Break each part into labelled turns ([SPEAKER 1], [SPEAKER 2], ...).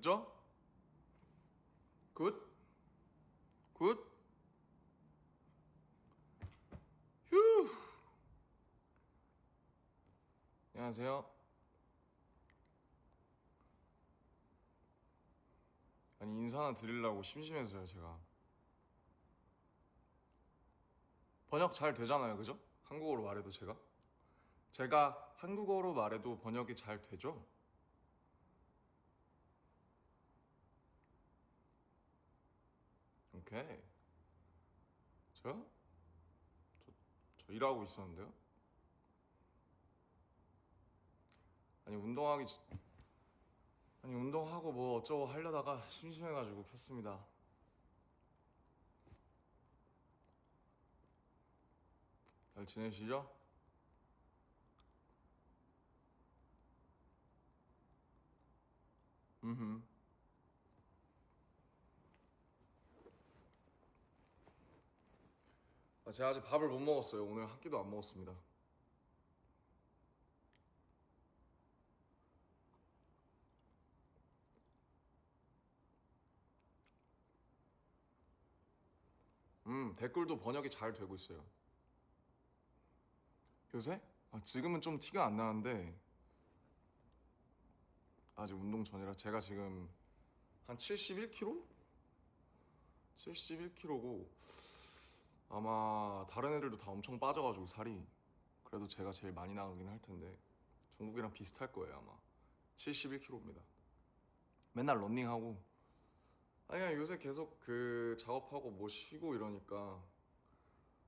[SPEAKER 1] 됐죠? 굿? 굿? 휴! 안녕하세요. 아니, 인사 하나 드리려고 심심해서요, 제가. 번역 잘 되잖아요, 그죠? 한국어로 말해도 제가 한국어로 말해도 번역이 잘 되죠? 오케이. 저요? 저, 저 일하고 있었는데요? 아니, 아니, 운동하고 뭐 어쩌고 하려다가 심심해가지고 켰습니다. 잘 지내시죠? 음. 제가 아직 밥을 못 먹었어요. 오늘 한 끼도 안 먹었습니다. 댓글도 번역이 잘 되고 있어요. 요새? 지금은 좀 티가 안 나는데 아직 운동 전이라 제가 지금 한 71kg? 71kg고 아마 다른 애들도 다 엄청 빠져가지고 살이 그래도 제가 제일 많이 나가긴 할 텐데 종국이랑 비슷할 거예요 아마 71kg입니다. 맨날 런닝하고 아니 그냥 요새 계속 그 작업하고 뭐 쉬고 이러니까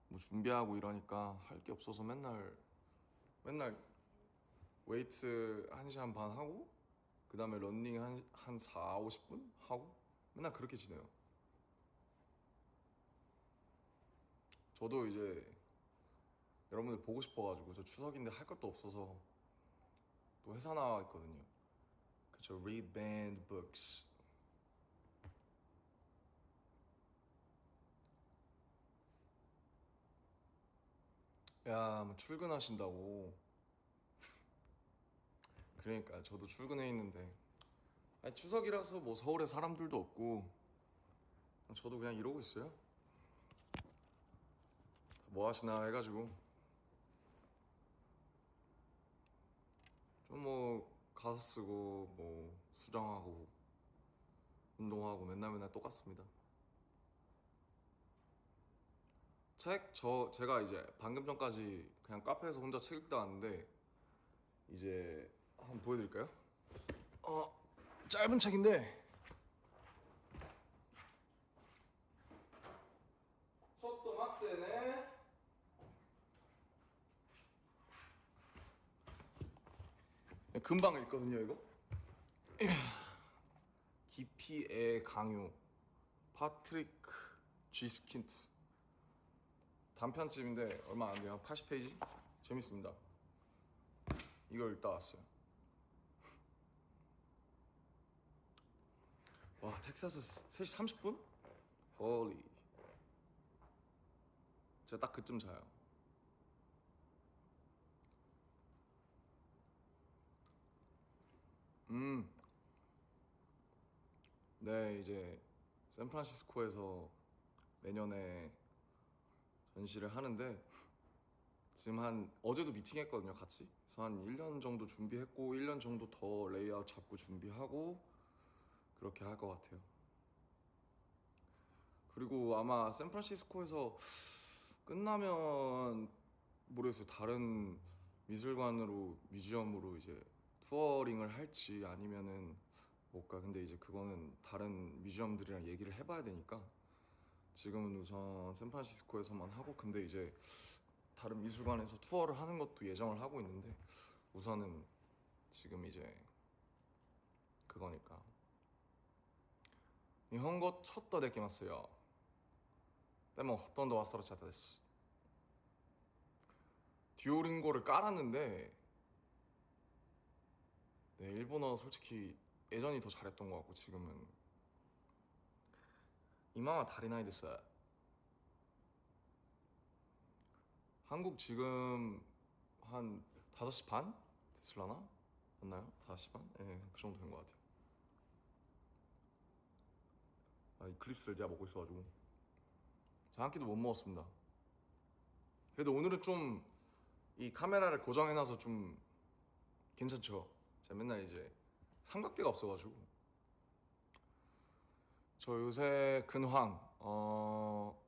[SPEAKER 1] 뭐 준비하고 이러니까 할 게 없어서 맨날 웨이트 1시간 반 하고 그 다음에 런닝 한 4, 50분 하고 맨날 그렇게 지내요. 저도 이제 여러분들 보고 싶어가지고 저 추석인데 할 것도 없어서 또 회사 나와 있거든요. 그쵸, read banned books. 야, 뭐 출근하신다고. 그러니까 저도 출근해 있는데 아니, 추석이라서 뭐 서울에 사람들도 없고 저도 그냥 이러고 있어요. 뭐 하시나 해가지고 좀 뭐 가사 쓰고 뭐 수정하고 운동하고 맨날 똑같습니다. 제가 이제 방금 전까지 그냥 카페에서 혼자 책 읽다 왔는데 이제 한번 보여드릴까요? 짧은 책인데 속도 맞대네. 금방 읽거든요 이거. 깊이의 강요 파트리크 G 스킨트 단편집인데 얼마 안 돼요. 80페이지 재밌습니다. 이걸 읽다 왔어요. 와, 텍사스 3시 30분? 홀리. 제가 딱 그쯤 자요. 네, 이제 샌프란시스코에서 내년에 전시를 하는데 지금 한 어제도 미팅했거든요 같이. 그래서 한 1년 정도 준비했고 1년 정도 더 레이아웃 잡고 준비하고 그렇게 할 것 같아요. 그리고 아마 샌프란시스코에서 끝나면 모르겠어요. 다른 미술관으로 뮤지엄으로 이제 투어링을 할지 아니면은 못가. 근데 이제 그거는 다른 뮤지엄들이랑 얘기를 해봐야 되니까 지금은 우선 샌프란시스코에서만 하고 근데 이제 다른 미술관에서 투어를 하는 것도 예정을 하고 있는데 우선은 지금 이제 그거니까. 일본어ちょっとできますよ。でもほとんど忘れちゃったです。 듀오링고를 깔았는데 네, 일본어 솔직히 예전이 더 잘했던 것 같고 지금은 이마와 다리나이 됐어요. 한국 지금 한 5시 반? 됐을라나? 맞나요? 5시 반? 예, 그 정도 된 것 같아요. 이클립스를 제가 먹고 있어가지고 자, 한 끼도 못 먹었습니다. 그래도 오늘은 좀 이 카메라를 고정해놔서 좀 괜찮죠. 제가 맨날 이제 삼각대가 없어가지고. 저 요새 근황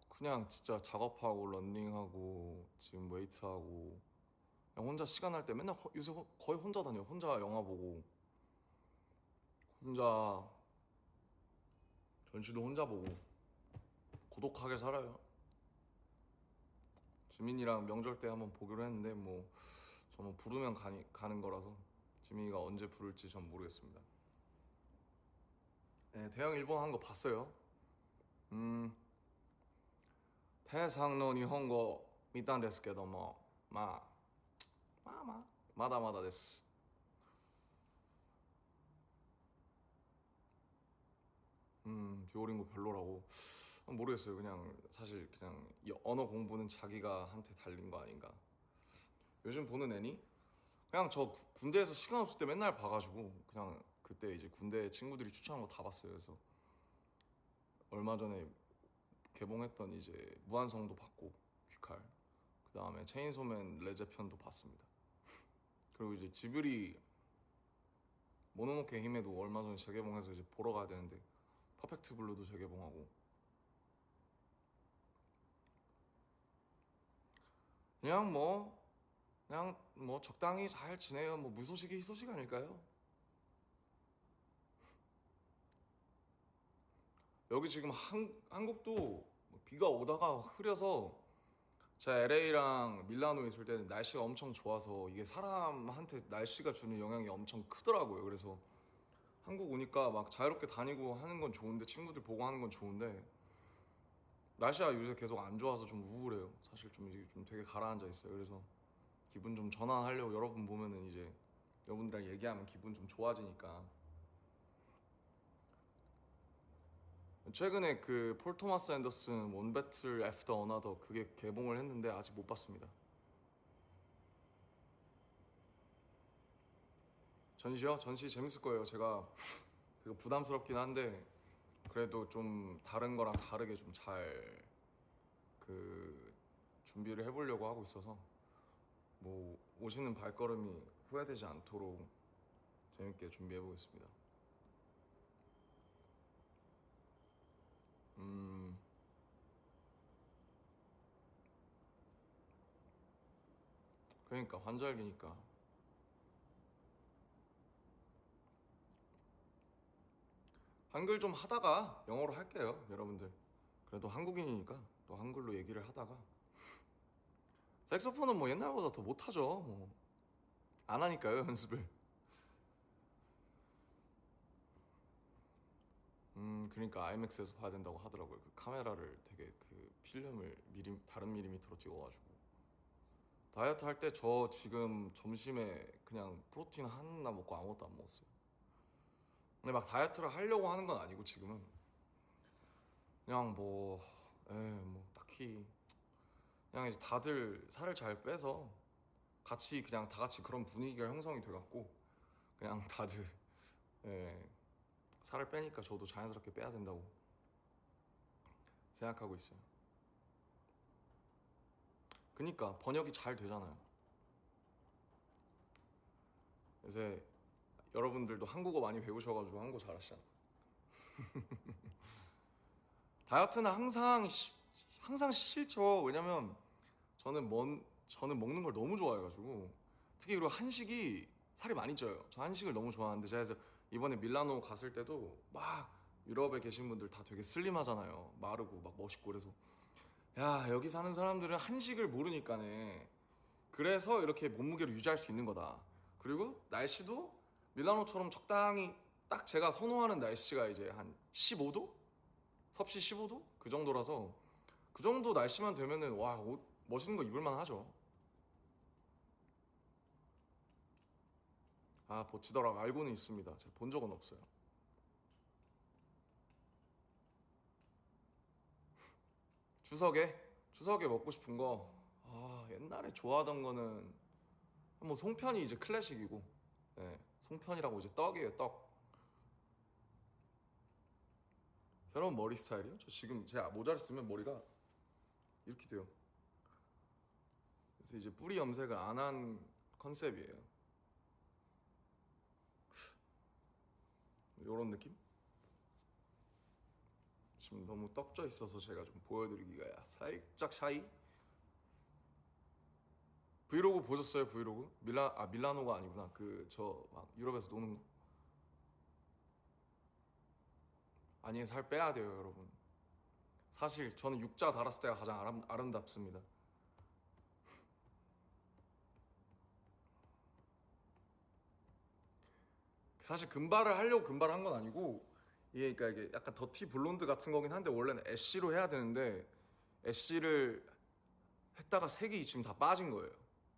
[SPEAKER 1] 그냥 진짜 작업하고 런닝하고 지금 웨이트하고 그냥 혼자 시간 날 때 맨날 요새 거의 혼자 다녀요. 혼자 영화 보고 혼자 전시도 혼자 보고 고독하게 살아요. 지민이랑 명절 때 한번 보기로 했는데 뭐 저는 부르면 가는 거라서 지민이가 언제 부를지 전 모르겠습니다. 네, 대형 일본 한 거 봤어요. 음, 태상노 일본어 見たんですけどもまだまだ です. 듀오링고 별로라고. 모르겠어요. 그냥 사실 그냥 언어 공부는 자기가 한테 달린 거 아닌가. 요즘 보는 애니? 그냥 저 군대에서 시간 없을 때 맨날 봐가지고 그냥 그때 이제 군대 친구들이 추천한 거 다 봤어요. 그래서 얼마 전에 개봉했던 이제 무한성도 봤고 귀칼, 그 다음에 체인소맨 레제편도 봤습니다. 그리고 이제 지브리 모노노케 히메도 얼마 전에 재개봉해서 이제 보러 가야 되는데 퍼펙트 블루도 재개봉하고 그냥 뭐 적당히 잘 지내요. 뭐 무소식이 희소식 아닐까요? 여기 지금 한국도 비가 오다가 흐려서 제가 LA랑 밀라노에 있을 때는 날씨가 엄청 좋아서 이게 사람한테 날씨가 주는 영향이 엄청 크더라고요. 그래서 한국 오니까 막 자유롭게 다니고 하는 건 좋은데 친구들 보고 하는 건 좋은데 날씨가 요새 계속 안 좋아서 좀 우울해요. 사실 좀 이제 좀 되게 가라앉아 있어요. 그래서 기분 좀 전환하려고 여러분 보면은 이제 여러분들이랑 얘기하면 기분 좀 좋아지니까 최근에 그 폴 토마스 앤더슨 원 배틀 애프터 어나더 그게 개봉을 했는데 아직 못 봤습니다. 전시요? 전시 재밌을 거예요. 제가 되게 부담스럽긴 한데 그래도 좀 다른 거랑 다르게 좀 잘 그 준비를 해보려고 하고 있어서 뭐 오시는 발걸음이 후회되지 않도록 재밌게 준비해 보겠습니다. 음, 그러니까 환절기니까 한글 좀 하다가 영어로 할게요, 여러분들. 그래도 한국인이니까 또 한글로 얘기를 하다가 색소폰은 뭐 옛날보다 더 못하죠. 뭐 안 하니까요, 연습을. 그러니까 IMAX에서 봐야 된다고 하더라고요. 그 카메라를 되게 그 필름을 다른 밀리미터로 찍어가지고 다이어트 할 때 저 지금 점심에 그냥 프로틴 하나 먹고 아무것도 안 먹었어요. 근데 막 다이어트를 하려고 하는 건 아니고 지금은 그냥 뭐 딱히 그냥 이제 다들 살을 잘 빼서 같이 그냥 다 같이 그런 분위기가 형성이 돼갖고 그냥 다들 예, 살을 빼니까 저도 자연스럽게 빼야 된다고 생각하고 있어요. 그니까 번역이 잘 되잖아요. 요새 여러분들도 한국어 많이 배우셔가지고 한국어 잘하시잖아. 다이어트는 항상 싫죠. 왜냐면 저는 먹는 걸 너무 좋아해가지고 특히 그리고 한식이 살이 많이 쪄요. 저 한식을 너무 좋아하는데 제가 그래서 이번에 밀라노 갔을 때도 막 유럽에 계신 분들 다 되게 슬림하잖아요. 마르고 막 멋있고 그래서 야 여기 사는 사람들은 한식을 모르니까네. 그래서 이렇게 몸무게를 유지할 수 있는 거다. 그리고 날씨도 밀라노처럼 적당히 딱 제가 선호하는 날씨가 이제 한 15도? 섭씨 15도? 그 정도라서 그 정도 날씨만 되면은 와, 옷 멋있는 거 입을만 하죠. 아, 보치더라 알고는 있습니다. 제가 본 적은 없어요. 추석에 먹고 싶은 거 옛날에 좋아하던 거는 뭐 송편이 이제 클래식이고 송편이라고 이제 떡이에요, 떡. 새로운 머리 스타일이요? 저 지금 제 모자를 쓰면 머리가 이렇게 돼요. 그래서 이제 뿌리 염색을 안 한 컨셉이에요. 이런 느낌? 지금 너무 떡져 있어서 제가 좀 보여드리기가 살짝 샤이? 브이로그 보셨어요? 브이로그? 밀라노가 아니구나. 그 저 막 유럽에서 노는 거. 아니 살 빼야 돼요, 여러분. 사실 저는 육자 달았을 때가 가장 아름답습니다. 사실 금발을 하려고 금발을 한 건 아니고 이게 그러니까 이게 약간 더티 블론드 같은 거긴 한데 원래는 애쉬로 해야 되는데 애쉬를 했다가 색이 지금 다 빠진 거예요.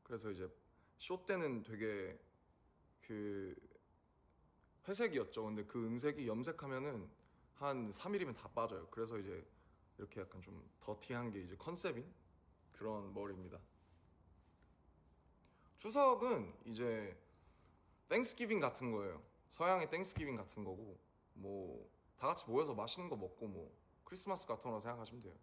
[SPEAKER 1] 그래서 이제 쇼 때는 되게 그 회색이었죠. 근데 그 은색이 염색하면은 한 3일이면 다 빠져요. 그래서 이제 이렇게 약간 좀 더티한 게 이제 컨셉인 그런 머리입니다. 추석은 이제 땡스기빙 같은 거예요. 서양의 땡스기빙 같은 거고 뭐 다 같이 모여서 맛있는 거 먹고 뭐 크리스마스 같은 거라 생각하시면 돼요.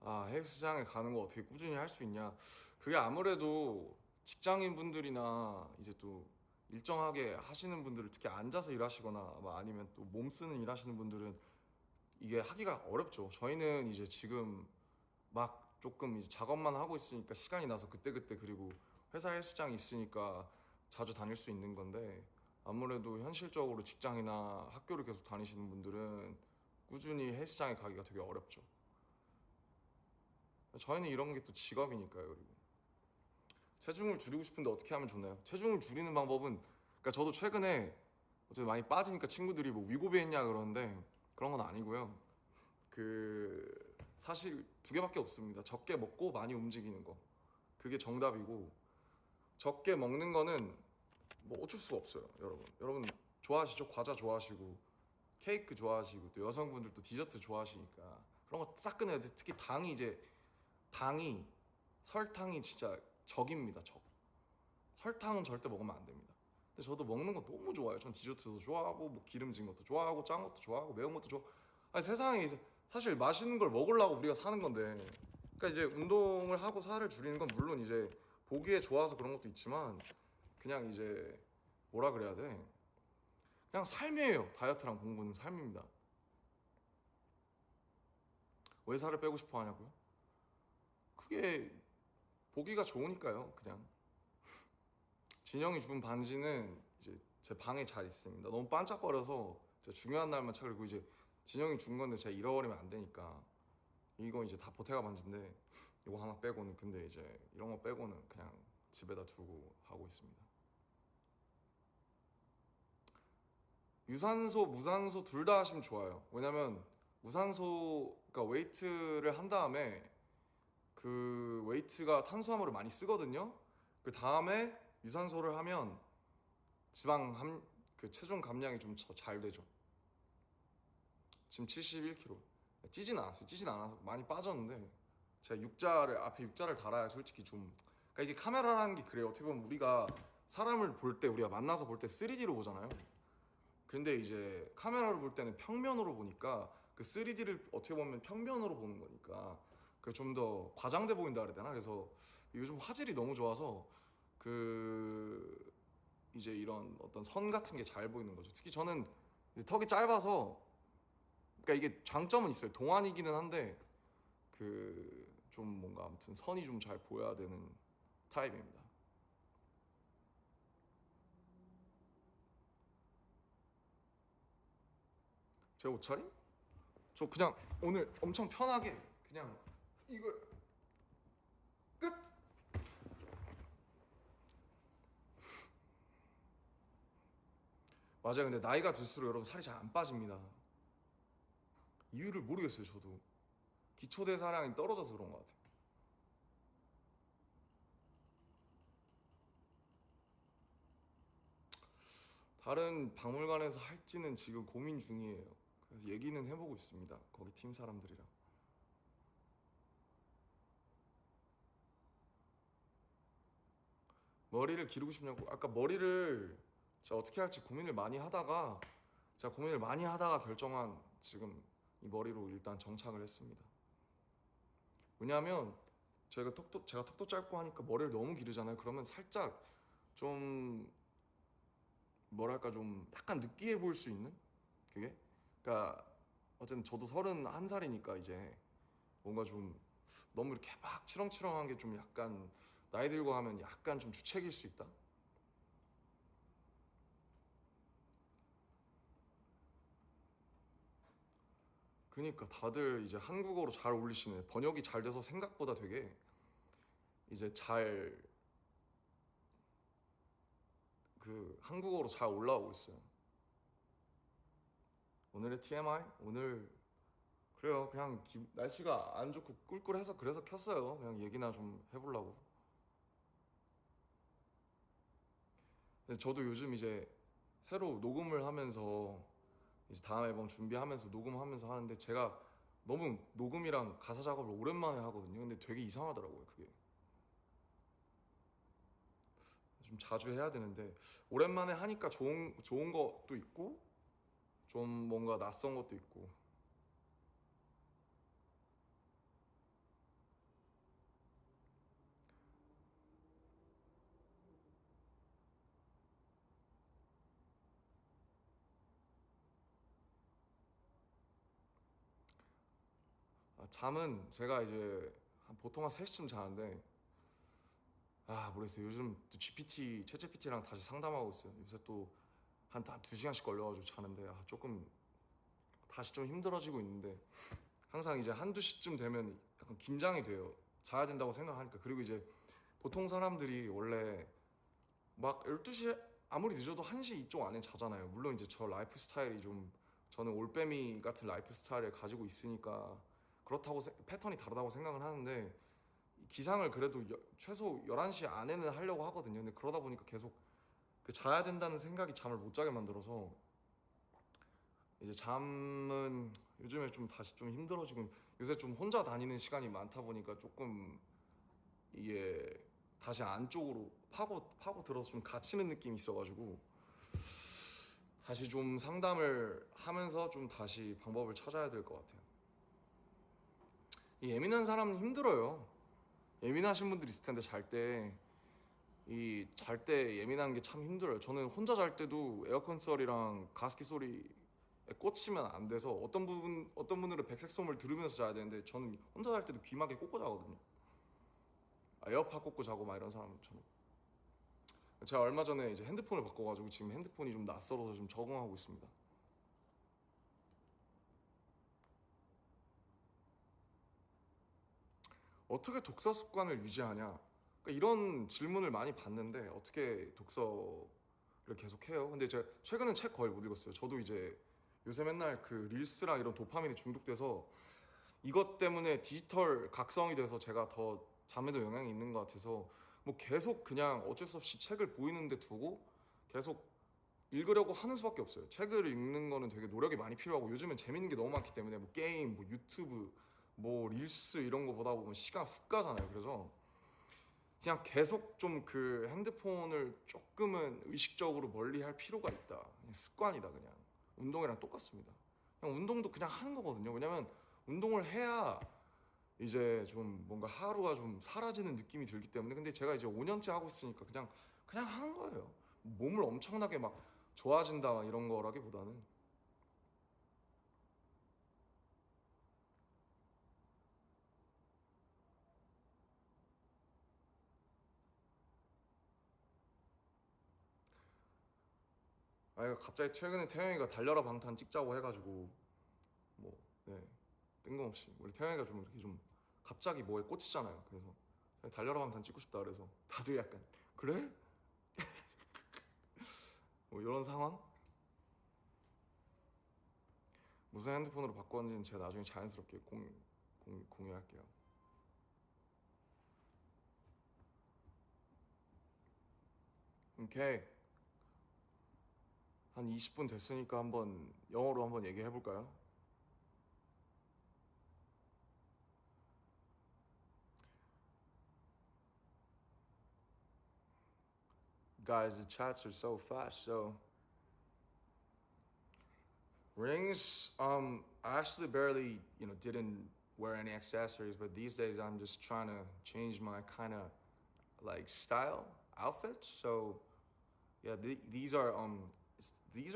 [SPEAKER 1] 아, 헬스장에 가는 거 어떻게 꾸준히 할 수 있냐? 그게 아무래도 직장인 분들이나 이제 또 일정하게 하시는 분들을 특히 앉아서 일하시거나 뭐 아니면 또 몸 쓰는 일 하시는 분들은 이게 하기가 어렵죠. 저희는 이제 지금 막 조금 이제 작업만 하고 있으니까 시간이 나서 그때그때 그리고 회사 헬스장이 있으니까 자주 다닐 수 있는 건데 아무래도 현실적으로 직장이나 학교를 계속 다니시는 분들은 꾸준히 헬스장에 가기가 되게 어렵죠. 저희는 이런 게 또 직업이니까요. 그리고 체중을 줄이고 싶은데 어떻게 하면 좋나요? 체중을 줄이는 방법은 그러니까 저도 최근에 어쨌든 많이 빠지니까 친구들이 뭐 위고비 했냐 그러는데 그런 건 아니고요. 그 사실 두 개밖에 없습니다. 적게 먹고 많이 움직이는 거. 그게 정답이고 적게 먹는 거는 뭐 어쩔 수가 없어요, 여러분. 여러분 좋아하시죠? 과자 좋아하시고 케이크 좋아하시고 또 여성분들도 디저트 좋아하시니까 그런 거 싹 끊어야 돼. 특히 당이 설탕이 진짜 적입니다. 적. 설탕은 절대 먹으면 안 됩니다. 근데 저도 먹는 거 너무 좋아요. 전 디저트도 좋아하고 뭐 기름진 것도 좋아하고 짠 것도 좋아하고 매운 것도 좋아. 아니 세상에 이제 사실 맛있는 걸 먹으려고 우리가 사는 건데. 그러니까 이제 운동을 하고 살을 줄이는 건 물론 이제 보기에 좋아서 그런 것도 있지만 그냥 이제 뭐라 그래야 돼? 그냥 삶이에요. 다이어트랑 공부는 삶입니다. 왜 살을 빼고 싶어 하냐고요? 그게 보기가 좋으니까요. 그냥 진영이 준 반지는 이제 제 방에 잘 있습니다. 너무 반짝거려서 제가 중요한 날만 찾고 이제 진영이 준 건데 제가 잃어버리면 안 되니까 이거 이제 다 보태가 반지인데 이거 하나 빼고는 근데 이제 이런 거 빼고는 그냥 집에다 두고 하고 있습니다. 유산소, 무산소 둘 다 하시면 좋아요. 왜냐면 무산소 그러니까 웨이트를 한 다음에 그 웨이트가 탄수화물을 많이 쓰거든요. 그 다음에 유산소를 하면 그 체중 감량이 좀 잘 되죠. 지금 71kg. 찌진 않았어요. 찌진 않아서 많이 빠졌는데 제가 앞에 육자를 달아야 솔직히 좀 그러니까 이게 카메라라는 게 그래요. 어떻게 보면 우리가 사람을 볼 때 우리가 만나서 볼 때 3D로 보잖아요. 근데 이제 카메라로 볼 때는 평면으로 보니까 그 3D를 어떻게 보면 평면으로 보는 거니까 그 좀 더 과장돼 보인다 그래야 되나? 그래서 요즘 화질이 너무 좋아서 그 이제 이런 어떤 선 같은 게 잘 보이는 거죠. 특히 저는 이제 턱이 짧아서 그러니까 이게 장점은 있어요. 동안이기는 한데 그 좀 뭔가 아무튼 선이 좀 잘 보여야 되는 타입입니다. 제 옷차림? 저 그냥 오늘 엄청 편하게 그냥 이걸 끝! 맞아요. 근데 나이가 들수록 여러분 살이 잘 안 빠집니다. 이유를 모르겠어요. 저도 기초대사량이 떨어져서 그런 것 같아요. 다른 박물관에서 할지는 지금 고민 중이에요. 그래서 얘기는 해보고 있습니다. 거기 팀 사람들이랑. 머리를 기르고 싶냐고? 아까 머리를 제가 어떻게 할지 고민을 많이 하다가 결정한 지금 이 머리로 일단 정착을 했습니다. 왜냐하면 제가 턱도 짧고 하니까 머리를 너무 기르잖아요. 그러면 살짝 좀 뭐랄까 좀 약간 느끼해 보일 수 있는 그게. 그러니까 어쨌든 저도 31살이니까 이제 뭔가 좀 너무 이렇게 막 치렁치렁한 게 좀 약간 나이 들고 하면 약간 좀 주책일 수 있다. 그니까 다들 이제 한국어로 잘 어울리시네. 번역이 잘 돼서 생각보다 되게 이제 잘 그 한국어로 잘 올라오고 있어요. 오늘의 TMI? 오늘 그래요. 그냥 날씨가 안 좋고 꿀꿀해서 그래서 켰어요. 그냥 얘기나 좀 해보려고. 근데 저도 요즘 이제 새로 녹음을 하면서 이제 다음 앨범 준비하면서 녹음하면서 하는데 제가 너무 녹음이랑 가사 작업을 오랜만에 하거든요. 근데 되게 이상하더라고요, 그게. 좀 자주 해야 되는데 오랜만에 하니까 좋은 것도 있고 좀 뭔가 낯선 것도 있고. 잠은 제가 이제 보통 한 3시쯤 자는데 모르겠어요. 요즘 또 챗 GPT랑 다시 상담하고 있어요. 요새 또 한 2시간씩 걸려가지고 자는데 조금 다시 좀 힘들어지고 있는데 항상 이제 한두 시쯤 되면 약간 긴장이 돼요. 자야 된다고 생각하니까. 그리고 이제 보통 사람들이 원래 막 12시에 아무리 늦어도 1시 이쪽 안에 자잖아요. 물론 이제 저 라이프 스타일이 좀 저는 올빼미 같은 라이프 스타일을 가지고 있으니까 그렇다고 패턴이 다르다고 생각은 하는데 기상을 그래도 최소 11시 안에는 하려고 하거든요. 근데 그러다 보니까 계속 그 자야 된다는 생각이 잠을 못 자게 만들어서 이제 잠은 요즘에 좀 다시 좀 힘들어지고 요새 좀 혼자 다니는 시간이 많다 보니까 조금 이게 다시 안쪽으로 파고 들어서 좀 갇히는 느낌이 있어가지고 다시 좀 상담을 하면서 좀 다시 방법을 찾아야 될 것 같아요. 이 예민한 사람은 힘들어요. 예민하신 분들 있을 텐데 잘 때 예민한 게 참 힘들어요. 저는 혼자 잘 때도 에어컨 소리랑 가습기 소리에 꽂히면 안 돼서 어떤 분들은 백색 소음을 들으면서 자야 되는데 저는 혼자 잘 때도 귀마개 꽂고 자거든요. 에어팟 꽂고 자고 막 이런 사람처럼. 제가 얼마 전에 이제 핸드폰을 바꿔가지고 지금 핸드폰이 좀 낯설어서 좀 적응하고 있습니다. 어떻게 독서 습관을 유지하냐? 그러니까 이런 질문을 많이 받는데 어떻게 독서를 계속 해요? 근데 제가 최근엔 책 거의 못 읽었어요. 저도 이제 요새 맨날 그 릴스랑 이런 도파민에 중독돼서 이것 때문에 디지털 각성이 돼서 제가 더 잠에도 영향이 있는 것 같아서 뭐 계속 그냥 어쩔 수 없이 책을 보이는데 두고 계속 읽으려고 하는 수밖에 없어요. 책을 읽는 거는 되게 노력이 많이 필요하고 요즘엔 재밌는 게 너무 많기 때문에 뭐 게임, 뭐 유튜브, 뭐 릴스 이런 거 보다 보면 시간 훅 가잖아요. 그래서 그냥 계속 좀 그 핸드폰을 조금은 의식적으로 멀리 할 필요가 있다. 그냥 습관이다 그냥. 운동이랑 똑같습니다. 그냥 운동도 그냥 하는 거거든요. 왜냐면 운동을 해야 이제 좀 뭔가 하루가 좀 사라지는 느낌이 들기 때문에. 근데 제가 이제 5년째 하고 있으니까 그냥 하는 거예요. 몸을 엄청나게 막 좋아진다 이런 거라기보다는. 갑자기 최근에 태영이가 달려라 방탄 찍자고 해가지고 뭐 네, 뜬금없이 원래 태영이가 좀 이렇게 좀 갑자기 뭐에 꽂히잖아요. 그래서 달려라 방탄 찍고 싶다 그래서 다들 약간 그래? 뭐 이런 상황? 무슨 핸드폰으로 바꿨는지는 제가 나중에 자연스럽게 공유할게요. 오케이. 한 20분 됐으니까 한번 영어로 한번 얘기해 볼까요? Guys, the chats are so fast. So rings, I actually barely, didn't wear any accessories, but these days I'm just trying to change my kind of like style outfits. So yeah, these are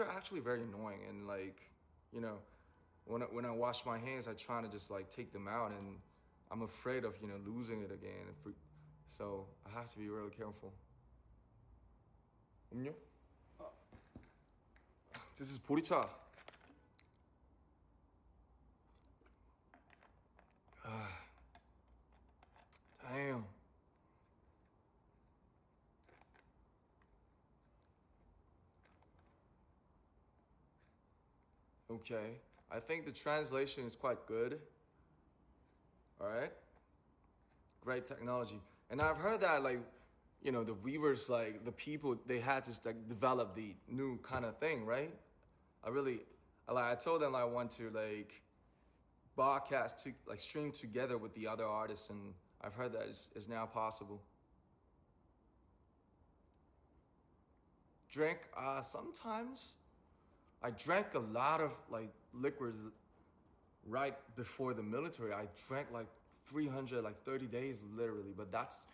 [SPEAKER 1] actually very annoying, and like, you know, when I wash my hands, I try to just like take them out, and I'm afraid of losing it again. So I have to be really careful. 음료? This is 보리차. Damn. Okay. I think the translation is quite good. All right. Great technology. And I've heard that like, the Weavers, like the people, they had to like develop the new kind of thing, right? I told them I want to like broadcast to like stream together with the other artists, and I've heard that is now possible. Drink, sometimes I drank a lot of like liquors right before the military. I drank like 300, like 30 days literally, but that's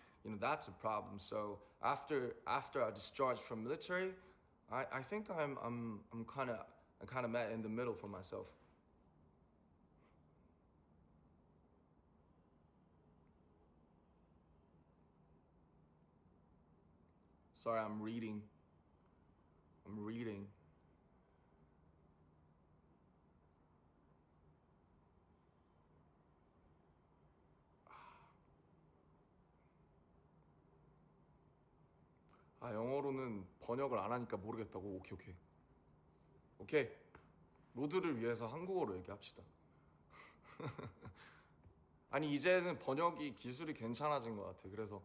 [SPEAKER 1] a problem. So after I discharged from military, I think I'm kind of met in the middle for myself. Sorry, I'm reading. I'm reading. 아, 영어로는 번역을 안 하니까 모르겠다고. 오케이, 오케이. 오케이. 모두를 위해서 한국어로 얘기합시다. 아니, 이제는 번역이 기술이 괜찮아진 것 같아. 그래서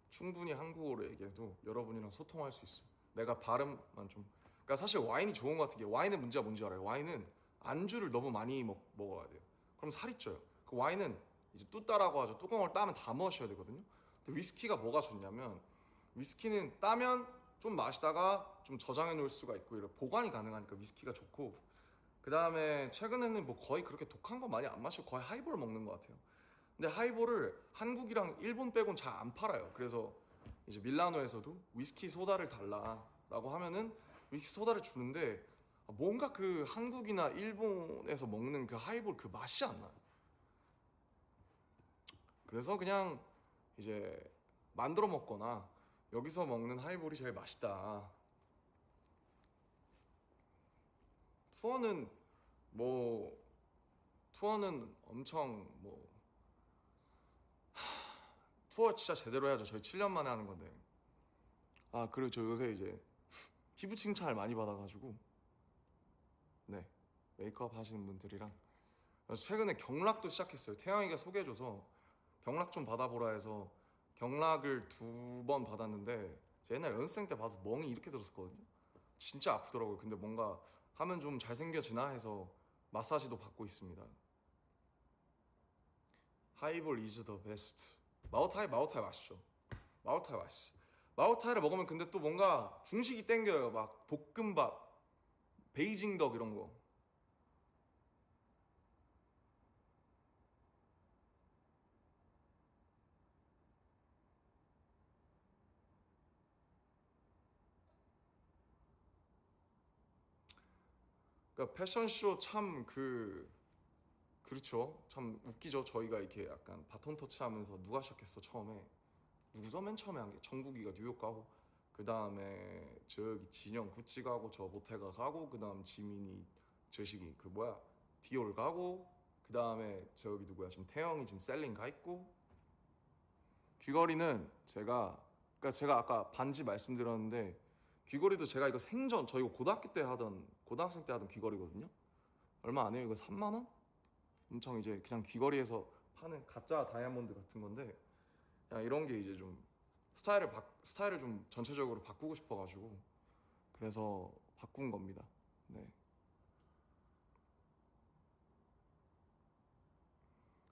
[SPEAKER 1] 충분히 한국어로 얘기해도 여러분이랑 소통할 수 있어. 내가 발음만 좀. 그러니까 사실 와인이 좋은 것 같은 게, 와인의 문제가 뭔지 알아요? 와인은 안주를 너무 많이 먹어야 돼요. 그럼 살이 쪄요. 그 와인은 이제 뚜따라고 하죠. 뚜껑을 따면 다 마셔야 되거든요. 근데 위스키가 뭐가 좋냐면, 위스키는 따면 좀 마시다가 좀 저장해 놓을 수가 있고 이런 보관이 가능하니까 위스키가 좋고, 그 다음에 최근에는 뭐 거의 그렇게 독한 거 많이 안 마시고 거의 하이볼 먹는 것 같아요. 근데 하이볼을 한국이랑 일본 빼곤 잘 안 팔아요. 그래서 이제 밀라노에서도 위스키 소다를 달라라고 하면은 위스키 소다를 주는데, 뭔가 그 한국이나 일본에서 먹는 그 하이볼 그 맛이 안 나요. 그래서 그냥 이제 만들어 먹거나 여기서 먹는 하이볼이 제일 맛있다. 투어는 뭐 투어는 엄청 뭐 투어 진짜 제대로 해야죠. 저희 7년 만에 하는 건데. 아, 그리고 저 요새 이제 피부 칭찬을 많이 받아가지고, 네, 메이크업 하시는 분들이랑 최근에 경락도 시작했어요. 태영이가 소개해줘서 경락 좀 받아보라 해서 경락을 2번 받았는데, 제 옛날 연습생 때 봐서 멍이 이렇게 들었었거든요. 진짜 아프더라고요. 근데 뭔가 하면 좀 잘생겨지나 해서 마사지도 받고 있습니다. 하이볼 이즈 더 베스트. 마오타이 맛있죠. 마오타이 맛있어. 마오타이를 먹으면 근데 또 뭔가 중식이 땡겨요. 막 볶음밥, 베이징덕 이런 거. 그러니까 패션쇼 참 그렇죠. 참 웃기죠. 저희가 이렇게 약간 바톤 터치하면서 누가 시작했어 처음에? 누구죠? 맨 처음에 한 게 정국이가 뉴욕 가고, 그 다음에 저기 진영 구찌 가고, 저 보테가 가고, 그 다음 지민이 저식이 그 뭐야 디올 가고, 그 다음에 저기 누구야 지금 태영이 지금 셀링 가 있고. 귀걸이는 제가 아까 반지 말씀드렸는데, 귀걸이도 제가 이거 생전 저 이거 고등학생 때 하던 귀걸이거든요. 얼마 안 해요. 이거 3만 원? 엄청 이제 그냥 귀걸이에서 파는 가짜 다이아몬드 같은 건데, 그냥 이런 게 이제 좀 스타일을 좀 전체적으로 바꾸고 싶어가지고 그래서 바꾼 겁니다. 네.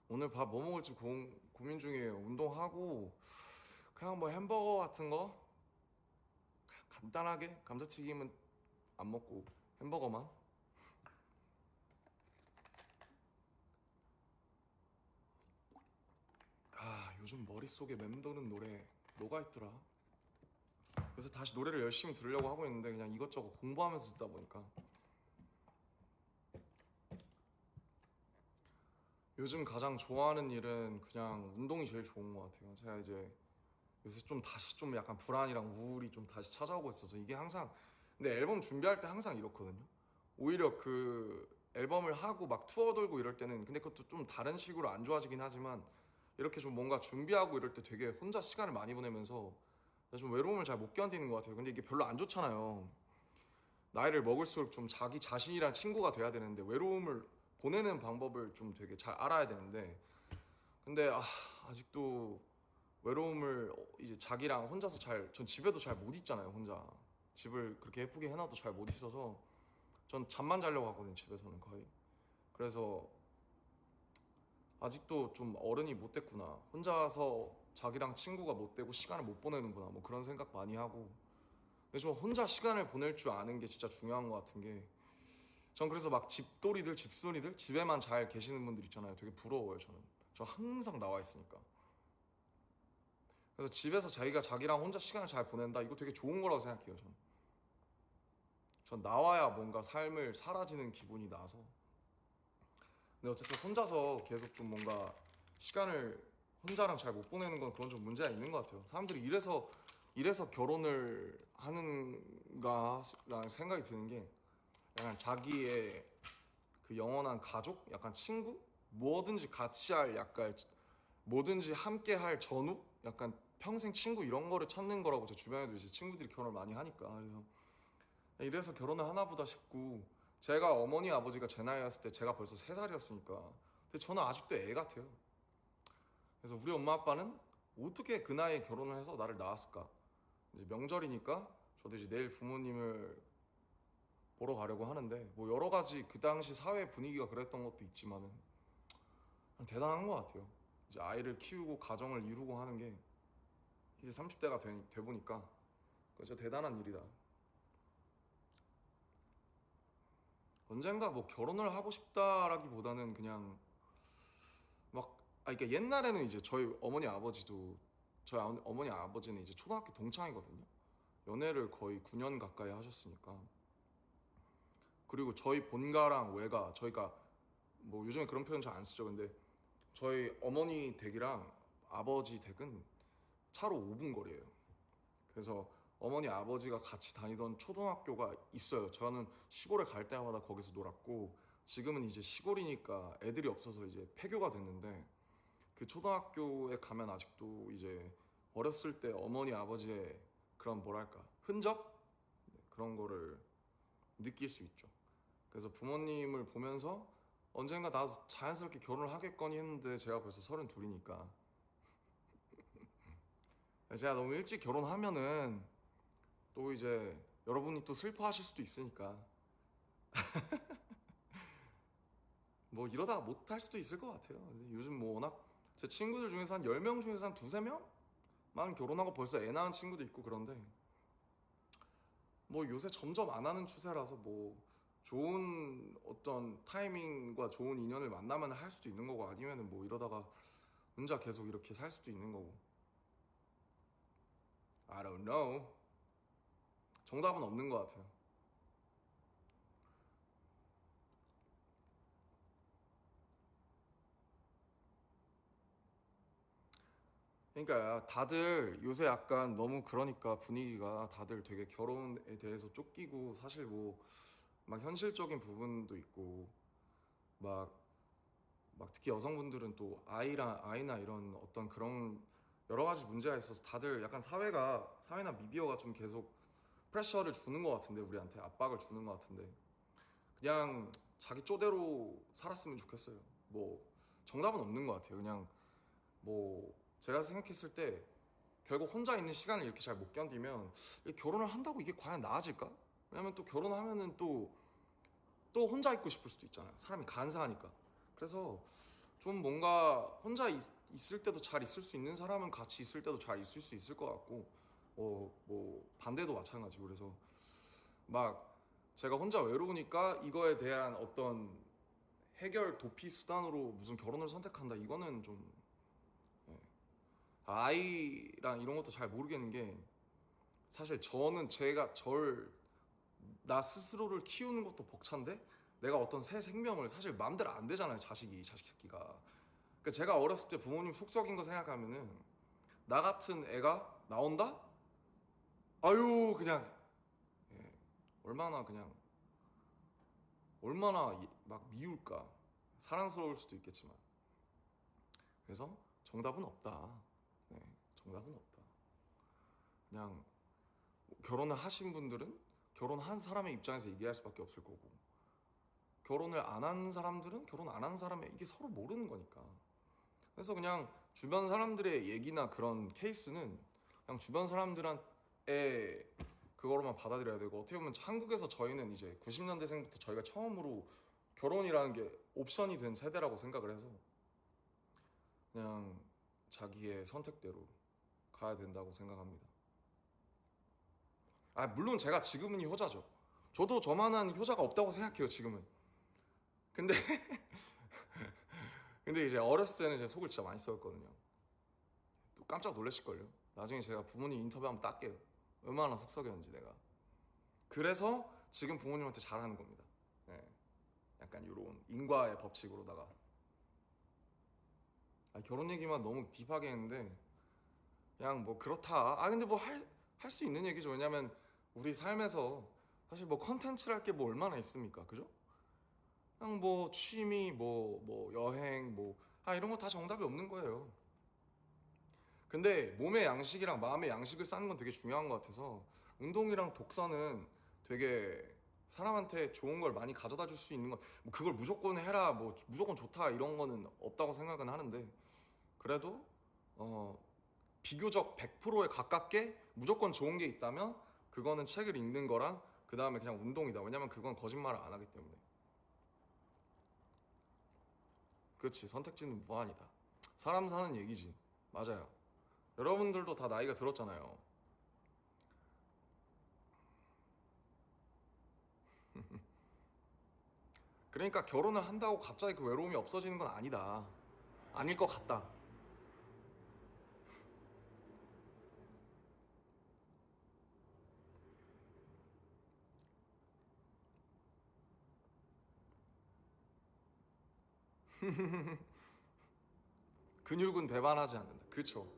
[SPEAKER 1] 오늘 밥 뭐 먹을지 고민 중이에요. 운동하고 그냥 뭐 햄버거 같은 거 간단하게 감자튀김은 안 먹고 햄버거만. 요즘 머릿속에 맴도는 노래 뭐가 있더라? 그래서 다시 노래를 열심히 들으려고 하고 있는데 그냥 이것저것 공부하면서 듣다 보니까 요즘 가장 좋아하는 일은 그냥 운동이 제일 좋은 것 같아요. 제가 이제 요새 좀 다시 좀 약간 불안이랑 우울이 좀 다시 찾아오고 있어서 이게 항상, 근데 앨범 준비할 때 항상 이렇거든요. 오히려 그 앨범을 하고 막 투어 돌고 이럴 때는, 근데 그것도 좀 다른 식으로 안 좋아지긴 하지만 이렇게 좀 뭔가 준비하고 이럴 때 되게 혼자 시간을 많이 보내면서 좀 외로움을 잘 못 견디는 것 같아요. 근데 이게 별로 안 좋잖아요. 나이를 먹을수록 좀 자기 자신이랑 친구가 돼야 되는데 외로움을 보내는 방법을 좀 되게 잘 알아야 되는데, 근데 아직도 외로움을 이제 자기랑 혼자서 전 집에도 잘 못 있잖아요. 혼자 집을 그렇게 예쁘게 해놔도 잘 못 있어서 전 잠만 자려고 하거든요, 집에서는 거의. 그래서 아직도 좀 어른이 못 됐구나, 혼자서 자기랑 친구가 못 되고 시간을 못 보내는구나, 뭐 그런 생각 많이 하고. 근데 좀 혼자 시간을 보낼 줄 아는 게 진짜 중요한 것 같은 게, 전 그래서 막 집돌이들 집순이들 집에만 잘 계시는 분들 있잖아요. 되게 부러워요. 저 항상 나와 있으니까. 그래서 집에서 자기가 자기랑 혼자 시간을 잘 보낸다, 이거 되게 좋은 거라고 생각해요. 전 나와야 뭔가 삶을 사라지는 기분이 나서. 근데 어쨌든 혼자서 계속 좀 뭔가 시간을 혼자랑 잘 못 보내는 건 그건 좀 문제가 있는 것 같아요. 사람들이 이래서 결혼을 하는가라는 생각이 드는 게, 약간 자기의 그 영원한 가족, 약간 친구, 뭐든지 같이 할, 약간 뭐든지 함께 할 전우, 약간 평생 친구 이런 거를 찾는 거라고. 제 주변에도 이제 친구들이 결혼을 많이 하니까. 그래서 이래서 결혼을 하나 보다 싶고, 제가 어머니 아버지가 제 나이였을 때 제가 벌써 3살이었으니까. 근데 저는 아직도 애 같아요. 그래서 우리 엄마 아빠는 어떻게 그 나이에 결혼을 해서 나를 낳았을까. 이제 명절이니까 저도 이제 내일 부모님을 보러 가려고 하는데, 뭐 여러 가지 그 당시 사회 분위기가 그랬던 것도 있지만은 대단한 것 같아요. 이제 아이를 키우고 가정을 이루고 하는 게 이제 30대가 돼 보니까 그거 진짜 대단한 일이다. 언젠가 뭐 결혼을 하고 싶다라기보다는 그냥 막, 그러니까 옛날에는 이제 저희 어머니 아버지도, 어머니 아버지는 이제 초등학교 동창이거든요. 연애를 거의 9년 가까이 하셨으니까. 그리고 저희 본가랑 외가, 저희가 뭐 요즘에 그런 표현 잘 안 쓰죠. 근데 저희 어머니 댁이랑 아버지 댁은 차로 5분 거리예요. 그래서 어머니 아버지가 같이 다니던 초등학교가 있어요. 저는 시골에 갈 때마다 거기서 놀았고, 지금은 이제 시골이니까 애들이 없어서 이제 폐교가 됐는데, 그 초등학교에 가면 아직도 이제 어렸을 때 어머니 아버지의 그런 뭐랄까 흔적, 그런 거를 느낄 수 있죠. 그래서 부모님을 보면서 언젠가 나도 자연스럽게 결혼을 하겠거니 했는데, 제가 벌써 32이니까 제가 너무 일찍 결혼하면은 또 이제 여러분이 또 슬퍼하실 수도 있으니까 뭐 이러다가 못 할 수도 있을 것 같아요. 요즘 뭐 워낙 제 친구들 중에서 한 10명 중에서 한 두세 명만 결혼하고 벌써 애 낳은 친구도 있고 그런데, 뭐 요새 점점 안 하는 추세라서 뭐 좋은 어떤 타이밍과 좋은 인연을 만나면 할 수도 있는 거고, 아니면은 뭐 이러다가 혼자 계속 이렇게 살 수도 있는 거고. I don't know. 정답은 없는 것 같아요. 그러니까 다들 요새 약간 너무, 그러니까 분위기가 다들 되게 결혼에 대해서 쫓기고, 사실 뭐 막 현실적인 부분도 있고, 막 특히 여성분들은 또 아이나 이런 어떤 그런 여러 가지 문제가 있어서 다들 약간 사회나 미디어가 좀 계속 프레셔를 주는 것 같은데, 우리한테 압박을 주는 것 같은데, 그냥 자기 쪼대로 살았으면 좋겠어요. 뭐 정답은 없는 것 같아요. 그냥 뭐 제가 생각했을 때 결국 혼자 있는 시간을 이렇게 잘 못 견디면 결혼을 한다고 이게 과연 나아질까? 왜냐면 또 결혼하면은 또 혼자 있고 싶을 수도 있잖아요. 사람이 간사하니까. 그래서 좀 뭔가 혼자 있을 때도 잘 있을 수 있는 사람은 같이 있을 때도 잘 있을 수 있을 것 같고, 뭐 반대도 마찬가지고. 그래서 막 제가 혼자 외로우니까 이거에 대한 어떤 해결 도피 수단으로 무슨 결혼을 선택한다, 이거는 좀, 예. 아이랑 이런 것도 잘 모르겠는 게, 사실 저는 제가 나 스스로를 키우는 것도 벅찬데 내가 어떤 새 생명을 사실 마음대로 안 되잖아요, 자식 새끼가. 그러니까 제가 어렸을 때 부모님 속 썩인 거 생각하면은 나 같은 애가 나온다? 아유 그냥, 예, 얼마나 그냥, 얼마나 막 미울까. 사랑스러울 수도 있겠지만. 그래서 정답은 없다. 네, 정답은 없다. 그냥 결혼을 하신 분들은 결혼한 사람의 입장에서 얘기할 수밖에 없을 거고, 결혼을 안 한 사람들은 결혼 안 한 사람의, 이게 서로 모르는 거니까. 그래서 그냥 주변 사람들의 얘기나 그런 케이스는 그냥 주변 사람들한테 그거로만 받아들여야 되고, 어떻게 보면 한국에서 저희는 이제 90년대생부터 저희가 처음으로 결혼이라는 게 옵션이 된 세대라고 생각을 해서 그냥 자기의 선택대로 가야 된다고 생각합니다. 아, 물론 제가 지금은 효자죠. 저도 저만한 효자가 없다고 생각해요, 지금은. 근데 근데 이제 어렸을 때는 제 속을 진짜 많이 썩었거든요. 또 깜짝 놀라실걸요. 나중에 제가 부모님 인터뷰 한번 딸게요. 얼마나 속썩였는지 내가. 그래서 지금 부모님한테 잘하는 겁니다. 네. 약간 이런 인과의 법칙으로다가. 아, 결혼 얘기만 너무 딥하게 했는데 그냥 뭐 그렇다. 아 근데 뭐 할 수 있는 얘기죠. 왜냐면 우리 삶에서 사실 뭐 컨텐츠랄 게 뭐 얼마나 있습니까, 그죠? 그냥 뭐 취미, 뭐 여행, 이런 거 다 정답이 없는 거예요. 근데 몸의 양식이랑 마음의 양식을 쌓는 건 되게 중요한 것 같아서, 운동이랑 독서는 되게 사람한테 좋은 걸 많이 가져다 줄 수 있는 것, 뭐 그걸 무조건 해라, 뭐 무조건 좋다 이런 거는 없다고 생각은 하는데, 그래도 어 비교적 100%에 가깝게 무조건 좋은 게 있다면 그거는 책을 읽는 거랑 그 다음에 그냥 운동이다. 왜냐면 그건 거짓말을 안 하기 때문에. 그렇지, 선택지는 무한이다. 사람 사는 얘기지. 맞아요. 여러분들도 다 나이가 들었잖아요. 그러니까 결혼을 한다고 갑자기 그 외로움이 없어지는 건 아니다. 아닐 것 같다. 근육은 배반하지 않는다. 그쵸?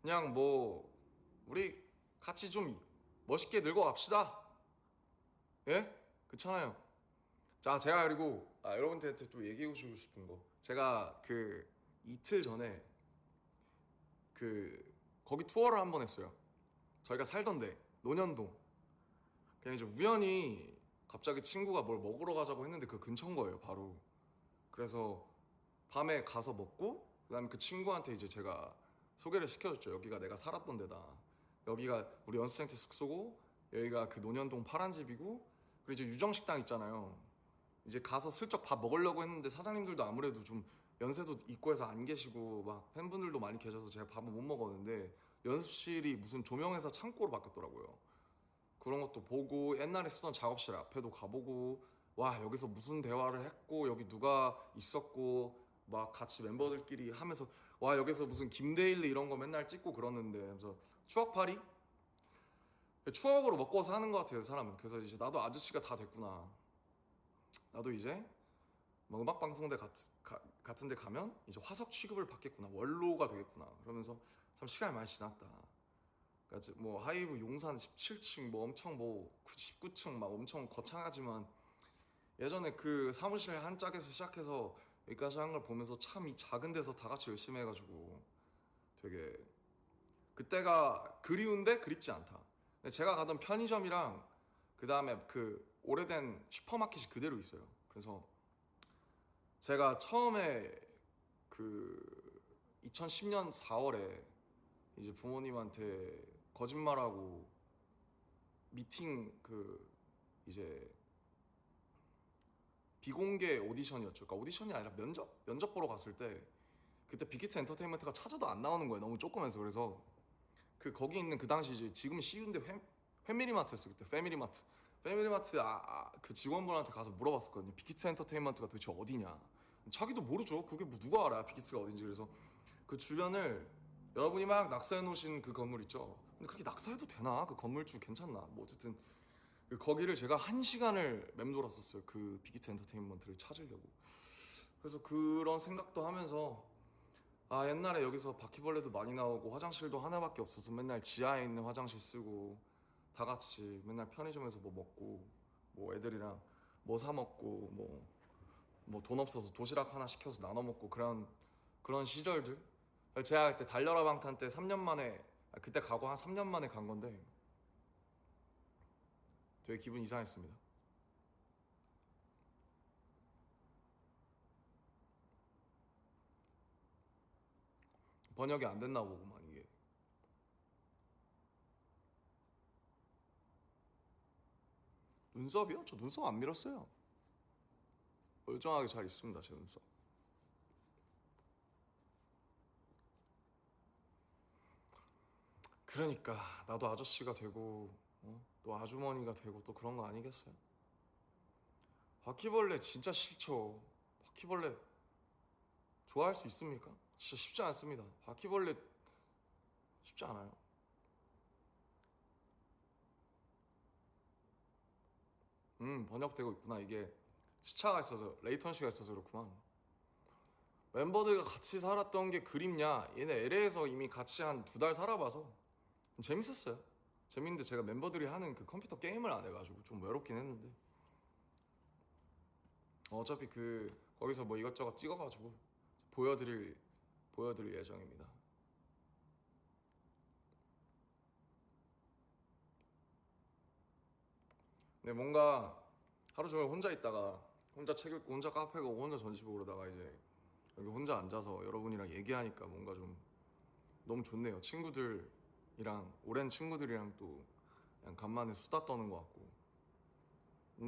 [SPEAKER 1] 그냥 뭐 우리 같이 좀 멋있게 늙어 갑시다. 예? 그렇잖아요. 자, 제가 그리고 여러분들한테 또 얘기해 주고 싶은 거. 제가 그 이틀 전에 그 거기 투어를 한번 했어요. 저희가 살던데 논현동. 그냥 이제 우연히 갑자기 친구가 뭘 먹으러 가자고 했는데 그 근처인 거예요, 바로. 그래서 밤에 가서 먹고 그다음에 그 친구한테 이제 제가 소개를 시켜줬죠. 여기가 내가 살았던 데다. 여기가 우리 연습생 때 숙소고, 여기가 그 논현동 파란 집이고, 그리고 이제 유정식당 있잖아요. 이제 가서 슬쩍 밥 먹으려고 했는데 사장님들도 아무래도 좀 연세도 있고 해서 안 계시고 막 팬분들도 많이 계셔서 제가 밥을 못 먹었는데, 연습실이 무슨 조명회사 창고로 바뀌었더라고요. 그런 것도 보고, 옛날에 쓰던 작업실 앞에도 가보고, 와 여기서 무슨 대화를 했고 여기 누가 있었고 막 같이 멤버들끼리 하면서, 와 여기서 무슨 김데일리 이런 거 맨날 찍고 그러는데, 그래서 추억팔이? 추억으로 먹고 사는 것 같아요, 사람은. 그래서 이제 나도 아저씨가 다 됐구나. 나도 이제 뭐 음악 방송대 같은 데 가면 이제 화석 취급을 받겠구나, 원로가 되겠구나, 그러면서 참 시간이 많이 지났다. 그러니까 뭐 하이브 용산 17층 뭐 엄청 뭐 19층 막 엄청 거창하지만, 예전에 그 사무실 한 짝에서 시작해서 여기까지 한 걸 보면서 참 이 작은 데서 다 같이 열심히 해가지고 되게 그때가 그리운데 그립지 않다. 근데 제가 가던 편의점이랑 그 다음에 그 오래된 슈퍼마켓이 그대로 있어요. 그래서 제가 처음에 그 2010년 4월에 이제 부모님한테 거짓말하고 미팅, 그 이제 비공개 오디션이었죠. 그러니까 오디션이 아니라 면접 보러 갔을 때 그때 빅히트 엔터테인먼트가 찾아도 안 나오는 거예요. 너무 조그매서. 그래서 그 거기 있는 그 당시 이제 지금 CU인데 패밀리마트였어 그때. 패밀리마트 그 직원분한테 가서 물어봤었거든요. 빅히트 엔터테인먼트가 도대체 어디냐. 자기도 모르죠. 그게 뭐 누가 알아 빅히트가 어딘지. 그래서 그 주변을 여러분이 막 낙서해 놓으신 그 건물 있죠. 근데 그렇게 낙서해도 되나? 그 건물주 괜찮나? 뭐 어쨌든 거기를 제가 1시간을 맴돌았었어요. 그 빅히트 엔터테인먼트를 찾으려고. 그래서 그런 생각도 하면서 아 옛날에 여기서 바퀴벌레도 많이 나오고 화장실도 하나밖에 없어서 맨날 지하에 있는 화장실 쓰고 다 같이 맨날 편의점에서 뭐 먹고 뭐 애들이랑 뭐 사 먹고 뭐 돈 없어서 도시락 하나 시켜서 나눠 먹고 그런 시절들. 제가 그때 달려라 방탄 때 3년 만에 그때 가고 한 3년 만에 간 건데 되게 기분 이상했습니다. 번역이 안 됐나 보구만 이게. 눈썹이요? 저 눈썹 안 밀었어요. 멀쩡하게 잘 있습니다 제 눈썹. 그러니까 나도 아저씨가 되고 또 아주머니가 되고 또 그런 거 아니겠어요? 바퀴벌레 진짜 싫죠. 바퀴벌레 좋아할 수 있습니까? 진짜 쉽지 않습니다. 바퀴벌레 쉽지 않아요. 번역되고 있구나. 이게 시차가 있어서 레이턴시가 있어서 그렇구만. 멤버들과 같이 살았던 게 그립냐? 얘네 LA에서 이미 같이 한 2달 살아봐서 재밌었어요. 재밌는데 제가 멤버들이 하는 그 컴퓨터 게임을 안 해가지고 좀 외롭긴 했는데 어차피 그 거기서 뭐 이것저것 찍어가지고 보여드릴 예정입니다. 근데 뭔가 하루 종일 혼자 있다가 혼자 책 읽고 혼자 카페 가고 혼자 전시 보고 그러다가 이제 여기 혼자 앉아서 여러분이랑 얘기하니까 뭔가 좀 너무 좋네요. 친구들이랑 오랜 친구들이랑 또 그냥 간만에 수다 떠는 것 같고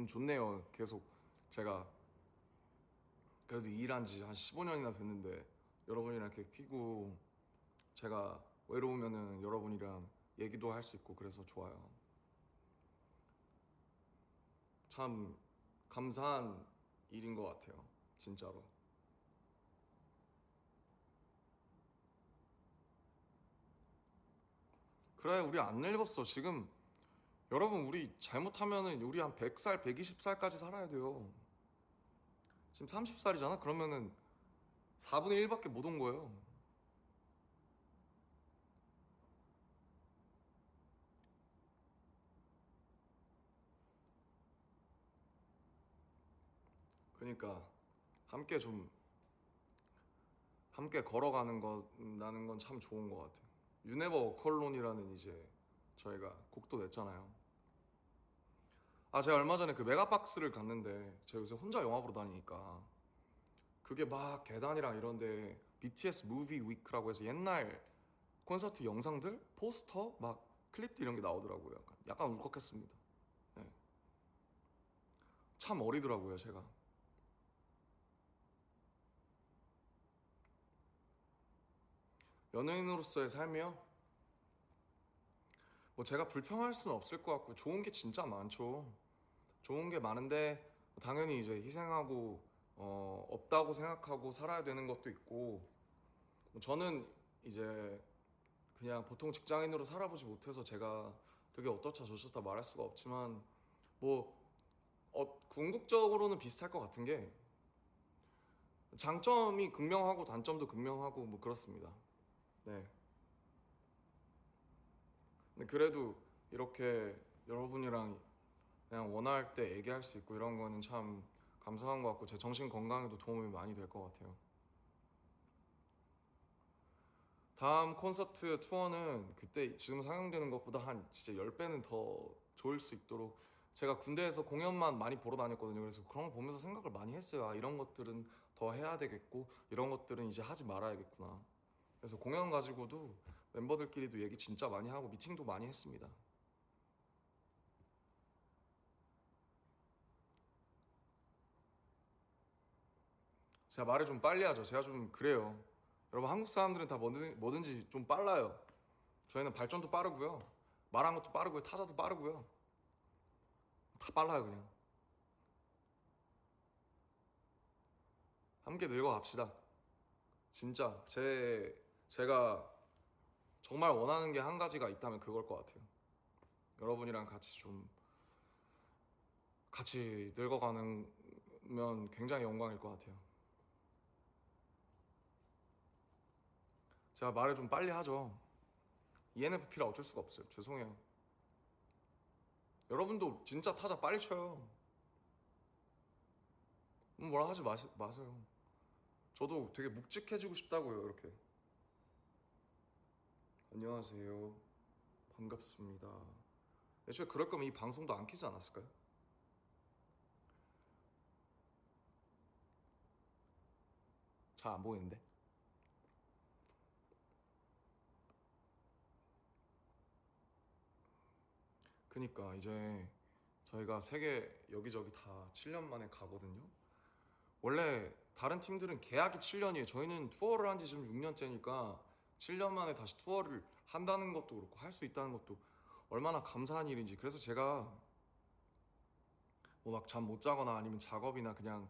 [SPEAKER 1] 좋네요. 계속 제가 그래도 일한 지 한 15년이나 됐는데 여러분이랑 이렇게 끼고 제가 외로우면은 여러분이랑 얘기도 할 수 있고 그래서 좋아요. 참 감사한 일인 것 같아요. 진짜로. 그래 우리 안 늙었어. 지금 여러분 우리 잘못하면은 우리 한 100살, 120살까지 살아야 돼요. 지금 30살이잖아? 그러면은 4분의 1밖에 못 온 거예요. 그러니까 함께 좀 함께 걸어가는 나는 건 참 좋은 것 같아요. 유네버 워컬론이라는 이제 저희가 곡도 냈잖아요. 아 제가 얼마 전에 그 메가박스를 갔는데 제가 요새 혼자 영화 보러 다니니까 그게 막 계단이랑 이런데 BTS 무비 위크라고 해서 옛날 콘서트 영상들, 포스터, 막 클립도 이런 게 나오더라고요. 약간 울컥했습니다. 네. 참 어리더라고요, 제가. 연예인으로서의 삶이요? 뭐 제가 불평할 수는 없을 것 같고 좋은 게 진짜 많죠. 좋은 게 많은데 당연히 이제 희생하고 없다고 생각하고 살아야 되는 것도 있고 저는 이제 그냥 보통 직장인으로 살아보지 못해서 제가 그게 어떻다 저렇다 말할 수가 없지만 뭐 궁극적으로는 비슷할 것 같은 게 장점이 극명하고 단점도 극명하고 뭐 그렇습니다. 네. 근데 그래도 이렇게 여러분이랑 그냥 원할 때 얘기할 수 있고 이런 거는 참 감사한 것 같고 제 정신 건강에도 도움이 많이 될 것 같아요. 다음 콘서트 투어는 그때 지금 상영되는 것보다 한 진짜 10배는 더 좋을 수 있도록 제가 군대에서 공연만 많이 보러 다녔거든요. 그래서 그런 거 보면서 생각을 많이 했어요. 아, 이런 것들은 더 해야 되겠고 이런 것들은 이제 하지 말아야겠구나. 그래서 공연 가지고도 멤버들끼리도 얘기 진짜 많이 하고 미팅도 많이 했습니다. 제가 말을 좀 빨리 하죠. 제가 좀 그래요. 여러분 한국 사람들은 다 뭐든지 좀 빨라요. 저희는 발전도 빠르고요. 말한 것도 빠르고요. 타자도 빠르고요. 다 빨라요 그냥. 함께 늙어갑시다. 진짜 제가 정말 원하는 게 한 가지가 있다면 그걸 것 같아요. 여러분이랑 같이 늙어가면 굉장히 영광일 것 같아요. 제가 말을 좀 빨리 하죠. ENFP라 어쩔 수가 없어요. 죄송해요. 여러분도 진짜 타자 빨리 쳐요. 뭐라 하지 마세요. 저도 되게 묵직해지고 싶다고요. 이렇게. 안녕하세요. 반갑습니다. 애초에 그럴 거면 이 방송도 안 키지 않았을까요? 잘 안 보이는데? 그니까 이제 저희가 세계 여기저기 다 7년 만에 가거든요. 원래 다른 팀들은 계약이 7년이에요. 저희는 투어를 한 지 지금 6년째니까 7년 만에 다시 투어를 한다는 것도 그렇고 할 수 있다는 것도 얼마나 감사한 일인지. 그래서 제가 뭐 막 잠 못 자거나 아니면 작업이나 그냥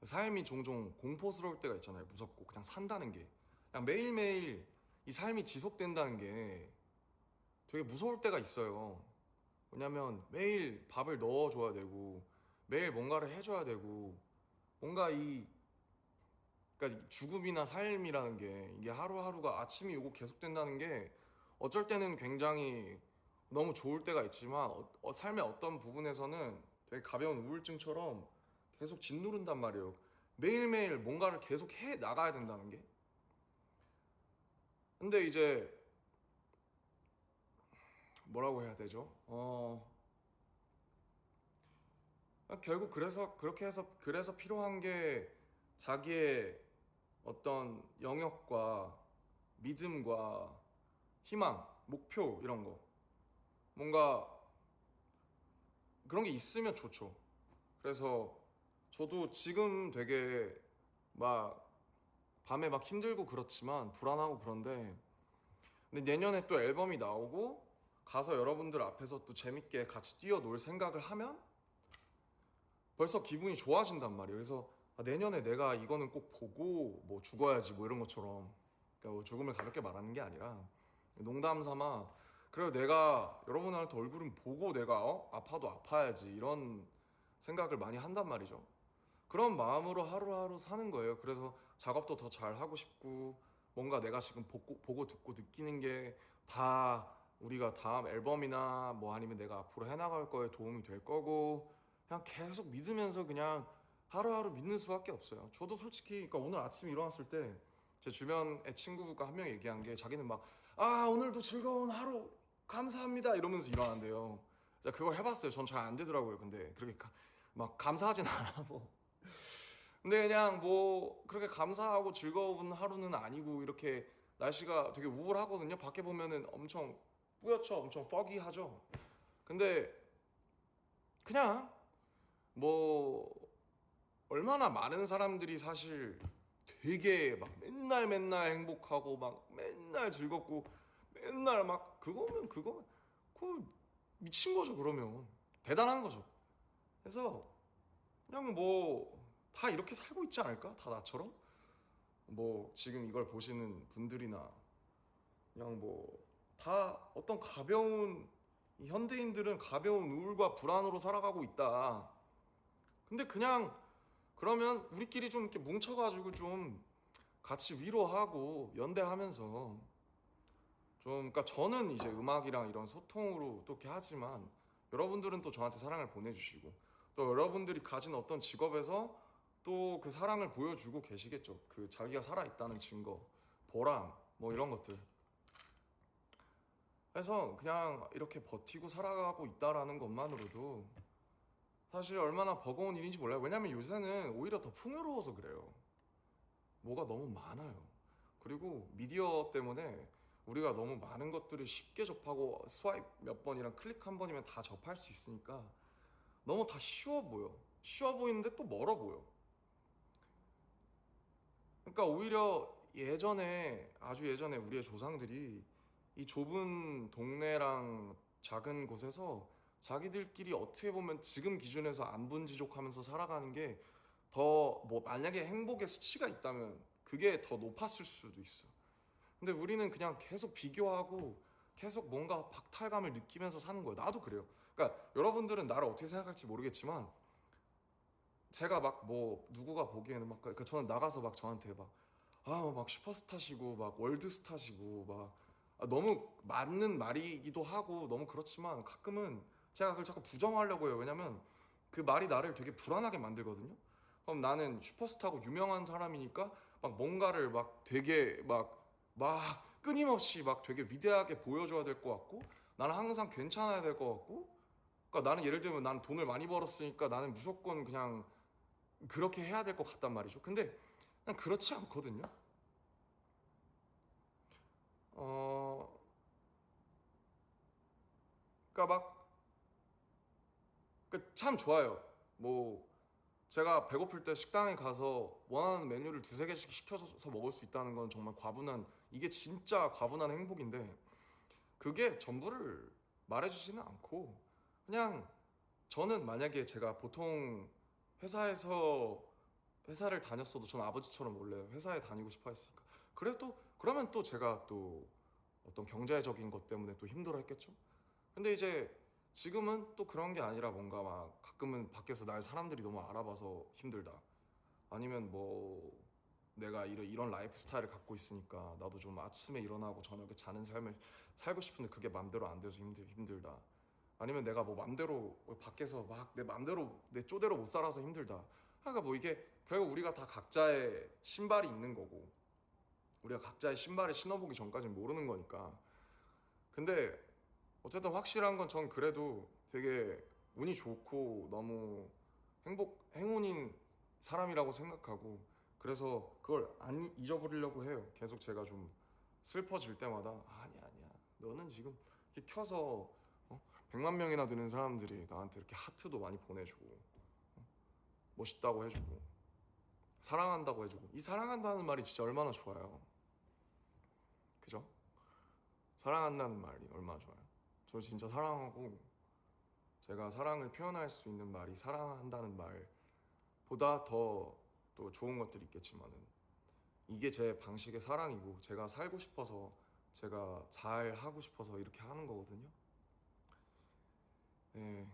[SPEAKER 1] 삶이 종종 공포스러울 때가 있잖아요. 무섭고 그냥 산다는 게 그냥 매일매일 이 삶이 지속된다는 게 되게 무서울 때가 있어요. 왜냐면 매일 밥을 넣어줘야 되고 매일 뭔가를 해줘야 되고 뭔가 그러니까 죽음이나 삶이라는 게 이게 하루하루가 아침이 오고 계속된다는 게 어쩔 때는 굉장히 너무 좋을 때가 있지만 삶의 어떤 부분에서는 되게 가벼운 우울증처럼 계속 짓누른단 말이에요. 매일매일 뭔가를 계속 해 나가야 된다는 게. 근데 이제 뭐라고 해야 되죠? 결국 그래서 필요한 게 자기의 어떤 영역과 믿음과 희망, 목표 이런 거 뭔가 그런 게 있으면 좋죠. 그래서 저도 지금 되게 막 밤에 막 힘들고 그렇지만 불안하고 그런데 근데 내년에 또 앨범이 나오고 가서 여러분들 앞에서 또 재밌게 같이 뛰어놀 생각을 하면 벌써 기분이 좋아진단 말이에요. 그래서 내년에 내가 이거는 꼭 보고 뭐 죽어야지 뭐 이런 것처럼 그러니까 뭐 죽음을 가볍게 말하는 게 아니라 농담 삼아 그래도 내가 여러분한테 얼굴은 보고 내가 아파도 아파야지 이런 생각을 많이 한단 말이죠. 그런 마음으로 하루하루 사는 거예요. 그래서 작업도 더 잘하고 싶고 뭔가 내가 지금 보고 듣고 느끼는 게 다 우리가 다음 앨범이나 뭐 아니면 내가 앞으로 해나갈 거에 도움이 될 거고 그냥 계속 믿으면서 그냥 하루하루 믿는 수밖에 없어요. 저도 솔직히 그러니까 오늘 아침에 일어났을 때 제 주변의 친구가 한 명 얘기한 게 자기는 막 오늘도 즐거운 하루 감사합니다 이러면서 일어난대요. 제가 그걸 해봤어요. 전 잘 안 되더라고요. 근데 그렇게 막 감사하진 않아서 근데 그냥 뭐 그렇게 감사하고 즐거운 하루는 아니고 이렇게 날씨가 되게 우울하거든요. 밖에 보면은 엄청 뿌옇죠. 엄청 퍼기하죠. 근데 그냥 뭐 얼마나 많은 사람들이 사실 되게 막 맨날 맨날 행복하고 막 맨날 즐겁고 맨날 막 그거면 그거 미친 거죠. 그러면 대단한 거죠. 그래서 그냥 뭐 다 이렇게 살고 있지 않을까? 다 나처럼? 뭐 지금 이걸 보시는 분들이나 그냥 뭐 다 어떤 가벼운 이 현대인들은 가벼운 우울과 불안으로 살아가고 있다. 근데 그냥 그러면 우리끼리 좀 이렇게 뭉쳐가지고 좀 같이 위로하고 연대하면서 좀 그러니까 저는 이제 음악이랑 이런 소통으로 또 이렇게 하지만 여러분들은 또 저한테 사랑을 보내주시고 또 여러분들이 가진 어떤 직업에서 또 그 사랑을 보여주고 계시겠죠. 그 자기가 살아있다는 증거, 보람 뭐 이런 것들. 그래서 그냥 이렇게 버티고 살아가고 있다라는 것만으로도 사실 얼마나 버거운 일인지 몰라요. 왜냐면 요새는 오히려 더 풍요로워서 그래요. 뭐가 너무 많아요. 그리고 미디어 때문에 우리가 너무 많은 것들을 쉽게 접하고 스와이프 몇 번이랑 클릭 한 번이면 다 접할 수 있으니까 너무 다 쉬워 보여. 쉬워 보이는데 또 멀어 보여. 그러니까 오히려 예전에 아주 예전에 우리의 조상들이 이 좁은 동네랑 작은 곳에서 자기들끼리 어떻게 보면 지금 기준에서 안분지족하면서 살아가는 게 더 뭐 만약에 행복의 수치가 있다면 그게 더 높았을 수도 있어. 근데 우리는 그냥 계속 비교하고 계속 뭔가 박탈감을 느끼면서 사는 거예요. 나도 그래요. 그러니까 여러분들은 나를 어떻게 생각할지 모르겠지만 제가 막 뭐 누구가 보기에는 막 그러니까 저는 나가서 막 저한테 막 슈퍼스타시고 막 월드스타시고 막 너무 맞는 말이기도 하고 너무 그렇지만 가끔은 제가 그걸 자꾸 부정하려고 해요. 왜냐면 그 말이 나를 되게 불안하게 만들거든요. 그럼 나는 슈퍼스타고 유명한 사람이니까 막 뭔가를 막 되게 막 끊임없이 막 되게 위대하게 보여줘야 될 것 같고 나는 항상 괜찮아야 될 것 같고 그러니까 나는 예를 들면 나는 돈을 많이 벌었으니까 나는 무조건 그냥 그렇게 해야 될 것 같단 말이죠. 근데 그냥 그렇지 않거든요. 어, 그러니까 참 좋아요. 뭐 제가 배고플 때 식당에 가서 원하는 메뉴를 두세 개씩 시켜서 먹을 수 있다는 건 정말 과분한 이게 진짜 과분한 행복인데 그게 전부를 말해주지는 않고 그냥 저는 만약에 제가 보통 회사에서 회사를 다녔어도 저는 아버지처럼 원래 회사에 다니고 싶어 했으니까 그래도 그러면 또 제가 또 어떤 경제적인 것 때문에 또 힘들어 했겠죠. 근데 이제 지금은 또 그런 게 아니라 뭔가 막 가끔은 밖에서 날 사람들이 너무 알아봐서 힘들다. 아니면 뭐 내가 이런 라이프 스타일을 갖고 있으니까 나도 좀 아침에 일어나고 저녁에 자는 삶을 살고 싶은데 그게 맘대로 안 돼서 힘들다. 아니면 내가 뭐 맘대로 밖에서 막 내 맘대로 내 쪼대로 못 살아서 힘들다. 그러니까 뭐 이게 결국 우리가 다 각자의 신발이 있는 거고 우리가 각자의 신발을 신어보기 전까지는 모르는 거니까. 근데 어쨌든 확실한 건 전 그래도 되게 운이 좋고 너무 행운인 사람이라고 생각하고 그래서 그걸 안 잊어버리려고 해요. 계속 제가 좀 슬퍼질 때마다 아니야 너는 지금 이렇게 켜서 100만 명이나 되는 사람들이 나한테 이렇게 하트도 많이 보내주고 멋있다고 해주고 사랑한다고 해주고 이 사랑한다는 말이 진짜 얼마나 좋아요. 그죠? 사랑한다는 말이 얼마나 좋아요. 저 진짜 사랑하고 제가 사랑을 표현할 수 있는 말이 사랑한다는 말보다 더 또 좋은 것들이 있겠지만은 이게 제 방식의 사랑이고 제가 살고 싶어서 제가 잘 하고 싶어서 이렇게 하는 거거든요. 예,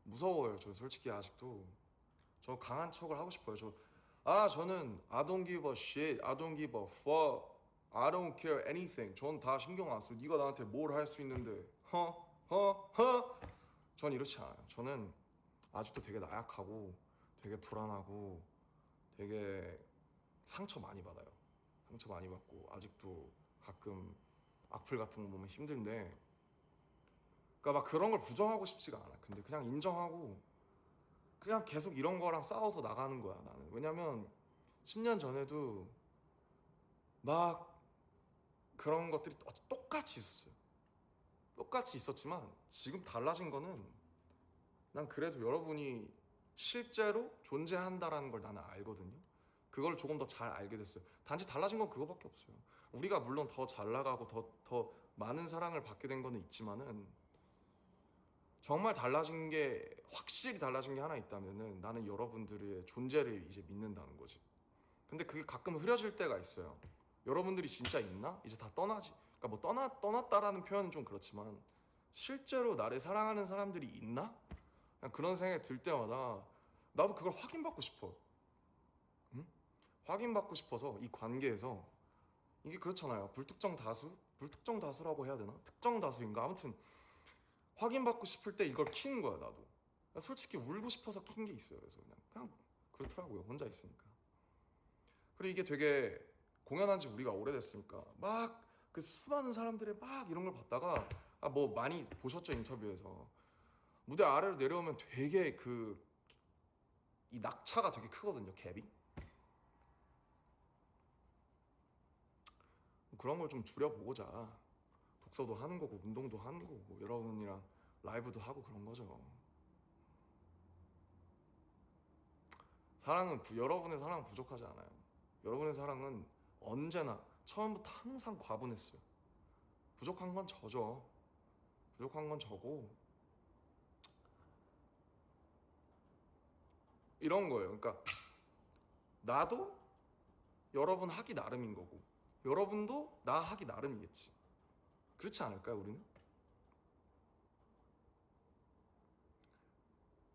[SPEAKER 1] 무서워요. 저 솔직히 아직도 저 강한 척을 하고 싶어요. 저는 I don't give a shit, I don't give a fuck, I don't care anything. 전 다 신경 안 써. 네가 나한테 뭘 할 수 있는데, 허? 전 이렇지 않아요. 저는 아직도 되게 나약하고, 되게 불안하고, 되게 상처 많이 받아요. 상처 많이 받고 아직도 가끔 악플 같은 거 보면 힘든데, 그러니까 막 그런 걸 부정하고 싶지가 않아. 근데 그냥 인정하고 그냥 계속 이런 거랑 싸워서 나가는 거야 나는. 왜냐면 10년 전에도 막 그런 것들이 똑같이 있었어요. 똑같이 있었지만 지금 달라진 거는 난 그래도 여러분이 실제로 존재한다라는 걸 나는 알거든요. 그걸 조금 더 잘 알게 됐어요. 단지 달라진 건 그거밖에 없어요. 우리가 물론 더 잘 나가고 더 많은 사랑을 받게 된 거는 있지만은 정말 달라진 게 확실히 달라진 게 하나 있다면은 나는 여러분들의 존재를 이제 믿는다는 거지. 근데 그게 가끔 흐려질 때가 있어요. 여러분들이 진짜 있나? 이제 다 떠나지. 그러니까 뭐 떠났다라는 표현은 좀 그렇지만 실제로 나를 사랑하는 사람들이 있나? 그냥 그런 생각이 들 때마다 나도 그걸 확인받고 싶어. 응? 확인받고 싶어서 이 관계에서 이게 그렇잖아요. 불특정 다수라고 해야 되나? 특정 다수인가? 아무튼 확인받고 싶을 때 이걸 키는 거야 나도. 솔직히 울고 싶어서 킨 게 있어요. 그래서 그냥 그렇더라고요. 혼자 있으니까. 그리고 이게 되게 공연한 지 우리가 오래됐으니까 막 그 수많은 사람들의 막 이런 걸 봤다가 뭐 많이 보셨죠 인터뷰에서 무대 아래로 내려오면 되게 이 낙차가 되게 크거든요 갭이. 그런 걸 좀 줄여보고자 독서도 하는 거고 운동도 하는 거고 여러분이랑 라이브도 하고 그런 거죠. 여러분의 사랑은 부족하지 않아요. 여러분의 사랑은 언제나 처음부터 항상 과분했어요. 부족한 건 저죠. 부족한 건 저고 이런 거예요. 그러니까 나도 여러분 하기 나름인 거고 여러분도 나 하기 나름이겠지. 그렇지 않을까요, 우리는?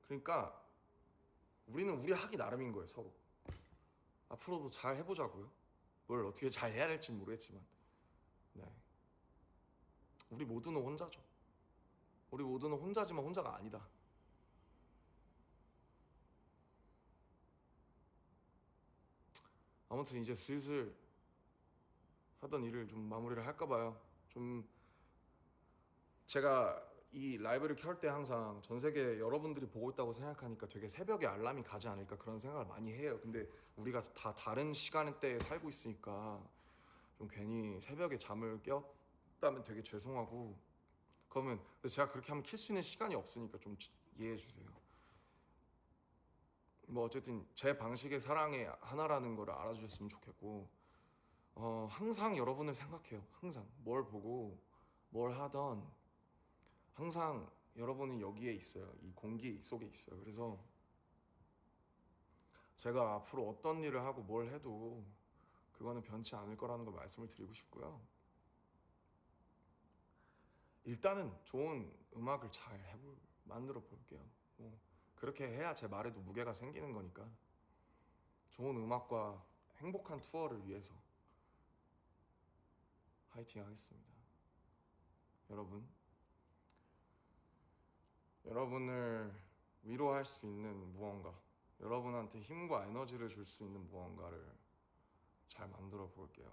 [SPEAKER 1] 그러니까 우리는 우리 하기 나름인 거예요, 서로. 앞으로도 잘 해보자고요. 뭘 어떻게 잘 해야 될지 모르겠지만, 네. 우리 모두는 혼자죠. 우리 모두는 혼자지만 혼자가 아니다. 아무튼 이제 슬슬 하던 일을 좀 마무리를 할까 봐요. 좀 제가 이 라이브를 켤 때 항상 전 세계 여러분들이 보고 있다고 생각하니까 되게 새벽에 알람이 가지 않을까 그런 생각을 많이 해요. 근데 우리가 다 다른 시간대에 살고 있으니까 좀 괜히 새벽에 잠을 깨웠다면 되게 죄송하고 그러면 근데 제가 그렇게 하면 킬 수 있는 시간이 없으니까 좀 이해해 주세요. 뭐 어쨌든 제 방식의 사랑의 하나라는 걸 알아주셨으면 좋겠고 항상 여러분을 생각해요. 항상 뭘 보고 뭘 하던 항상 여러분은 여기에 있어요. 이 공기 속에 있어요. 그래서 제가 앞으로 어떤 일을 하고 뭘 해도 그거는 변치 않을 거라는 걸 말씀을 드리고 싶고요. 일단은 좋은 음악을 잘 만들어 볼게요. 뭐 그렇게 해야 제 말에도 무게가 생기는 거니까 좋은 음악과 행복한 투어를 위해서 화이팅 하겠습니다. 여러분을 위로할 수 있는 무언가, 여러분한테 힘과 에너지를 줄 수 있는 무언가를 잘 만들어 볼게요.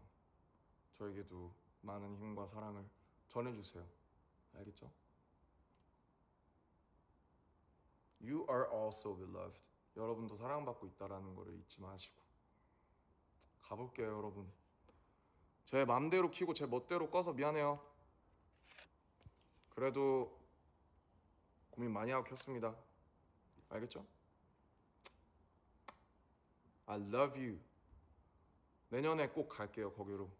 [SPEAKER 1] 저에게도 많은 힘과 사랑을 전해주세요. 알겠죠? You are also beloved. 여러분도 사랑받고 있다라는 거를 잊지 마시고 가볼게요, 여러분. 제 맘대로 키고 제 멋대로 꺼서 미안해요. 그래도 고민 많이 하고 켰습니다. 알겠죠? I love you. 내년에 꼭 갈게요, 거기로.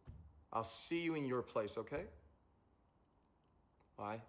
[SPEAKER 1] I'll see you in your place, okay? Bye.